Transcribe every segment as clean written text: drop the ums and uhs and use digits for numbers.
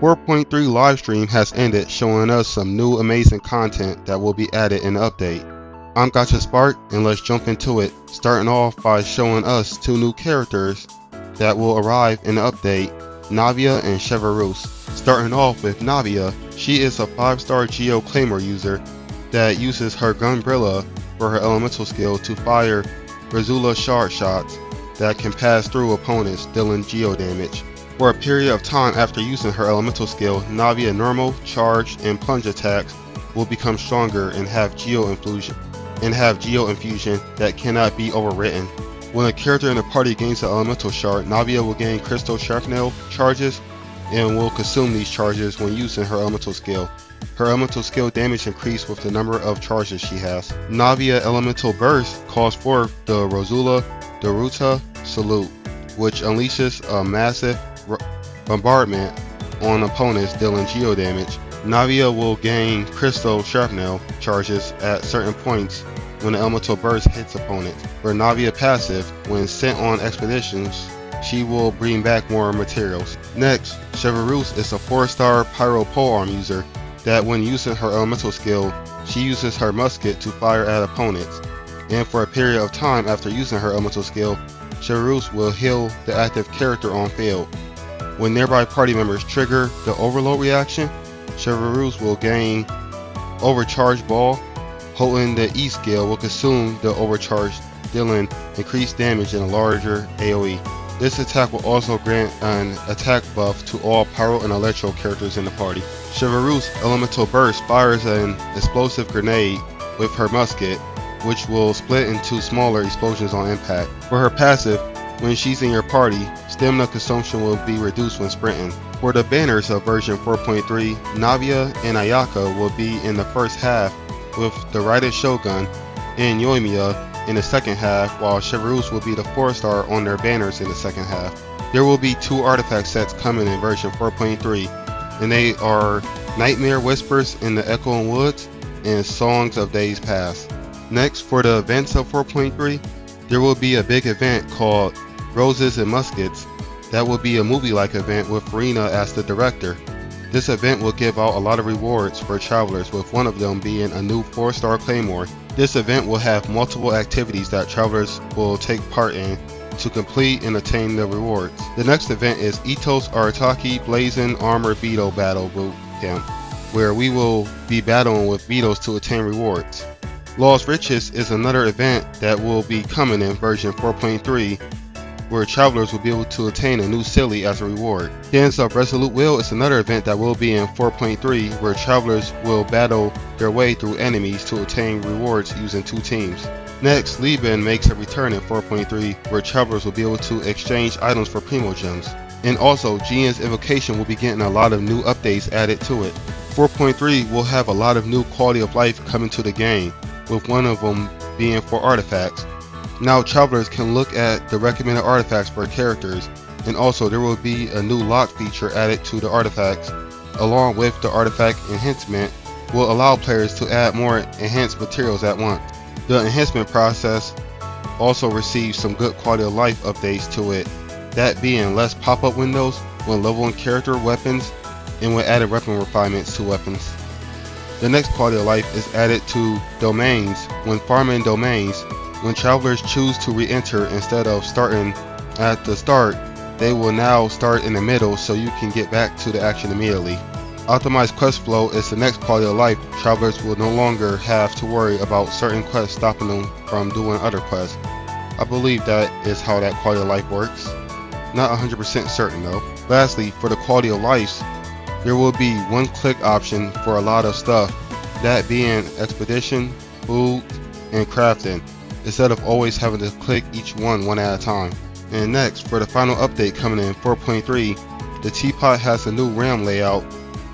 4.3 livestream has ended, showing us some new amazing content that will be added in the update. I'm Gotcha Spark, and let's jump into it, starting off by showing us two new characters that will arrive in the update, Navia and Cheverus. Starting off with Navia, she is a 5-star Geo Claymore user that uses her Gunbrilla for her elemental skill to fire Razula shard shots that can pass through opponents, dealing Geo damage. For a period of time after using her elemental skill, Navia normal, charge, and plunge attacks will become stronger and have Geo infusion that cannot be overwritten. When a character in the party gains an elemental shard, Navia will gain crystal shrapnel charges and will consume these charges when using her elemental skill. Her elemental skill damage increases with the number of charges she has. Navia elemental burst calls forth the Razula Daruta salute, which unleashes a massive bombardment on opponents, dealing Geo damage. Navia will gain crystal shrapnel charges at certain points when the elemental burst hits opponents. For Navia passive, when sent on expeditions, she will bring back more materials. Next, Cheverus is a 4-star Pyro Polearm user that when using her elemental skill, she uses her musket to fire at opponents, and for a period of time after using her elemental skill, Cheverus will heal the active character on field. When nearby party members trigger the overload reaction, Cheverus will gain Overcharge Ball. Holding the E skill will consume the overcharge, dealing increased damage in a larger AoE. This attack will also grant an attack buff to all Pyro and Electro characters in the party. Cheverus Elemental Burst fires an explosive grenade with her musket, which will split into smaller explosions on impact. For her passive, when she's in your party, stamina consumption will be reduced when sprinting. For the banners of version 4.3, Navia and Ayaka will be in the first half with the Raiden Shogun and Yoimiya in the second half, while Cheverus will be the 4-star on their banners in the second half. There will be 2 artifact sets coming in version 4.3, and they are Nightmare Whispers in the Echoing Woods and Songs of Days Past. Next, for the events of 4.3, there will be a big event called Roses and Muskets that will be a movie-like event with Rena as the director. This event will give out a lot of rewards for travelers, with one of them being a new 4-star Claymore. This event will have multiple activities that travelers will take part in to complete and attain the rewards. The next event is Ito's Arataki Blazing Armor Beetle Battle Boot Camp, where we will be battling with beetles to attain rewards. Lost Riches is another event that will be coming in version 4.3, where travelers will be able to attain a new Silly as a reward. Dance of Resolute Will is another event that will be in 4.3, where travelers will battle their way through enemies to attain rewards using 2 teams. Next, Liban makes a return in 4.3, where travelers will be able to exchange items for Primogems. And also, Jian's Invocation will be getting a lot of new updates added to it. 4.3 will have a lot of new quality of life coming to the game, with one of them being for artifacts. Now travelers can look at the recommended artifacts for characters, and also there will be a new lock feature added to the artifacts, along with the artifact enhancement will allow players to add more enhanced materials at once. The enhancement process also receives some good quality of life updates to it, that being less pop-up windows when leveling character weapons and when added weapon refinements to weapons. The next quality of life is added to domains. When farming domains, when travelers choose to re-enter instead of starting at the start, they will now start in the middle so you can get back to the action immediately. Optimized quest flow is the next quality of life. Travelers will no longer have to worry about certain quests stopping them from doing other quests. I believe that is how that quality of life works. Not 100% certain though. Lastly, for the quality of life, there will be one-click option for a lot of stuff, that being expedition, food, and crafting, instead of always having to click each one at a time. And next, for the final update coming in 4.3, the teapot has a new realm layout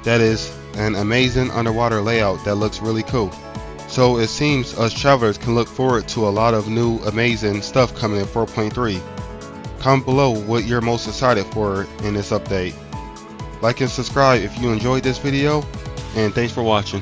that is an amazing underwater layout that looks really cool. So it seems us travelers can look forward to a lot of new amazing stuff coming in 4.3. Comment below what you're most excited for in this update. Like and subscribe if you enjoyed this video, and thanks for watching.